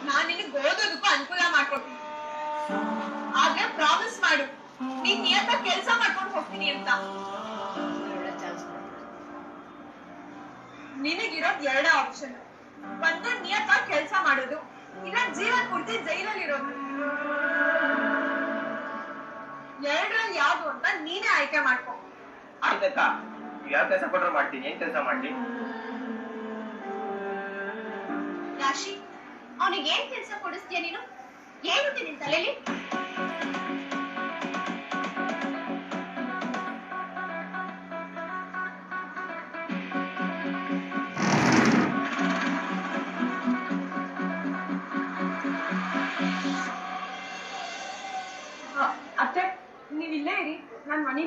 ನಾನ್ ನಿನಗ್ ಓದೋದಕ್ಕೂ ಅನುಕೂಲ ಮಾಡ್ಕೊಡ್ತೀನಿ. ಆದ್ರೆ ಪ್ರಾಮಿಸ್ ಮಾಡು, ನೀನ್ ನಿಯತ್ತ ಕೆಲ್ಸ ಮಾಡ್ಕೊಂಡು ಹೋಗ್ತೀನಿ ಅಂತ. ನಿನಗಿರೋದ್ ಎರಡ ಆಪ್ಷನ್. ಒಂದು ನಿಯತ್ತ ಕೆಲ್ಸ ಮಾಡೋದು, ಇಲ್ಲ ಜೀವನ್ ಪೂರ್ತಿ ಜೈಲಲ್ಲಿ ಇರೋದು. ಎರಡರಲ್ಲಿ ಯಾವ್ದು ಅಂತ ನೀನೇ ಆಯ್ಕೆ ಮಾಡ್ಕೊ. ಆಯ್ತಕ್ಕ, ಯಾವ ಕೆಲಸ ಕೊಟ್ರು ಮಾಡ್ತೀನಿ. ಏನ್ ಕೆಲಸ ಮಾಡ್ಲಿ? ರಾಶಿ, ಅವನಿಗೆ ಏನ್ ಕೆಲ್ಸ ಕೊಡಿಸ್ತೀಯ ನೀನು? ಏನುತ್ತೆ ನಿನ್ ತಲೆಯಲ್ಲಿ? ಅತ್ತೆ, ನೀವಿಲ್ಲೇ ಇರಿ, ನಾನ್ ಮನೆ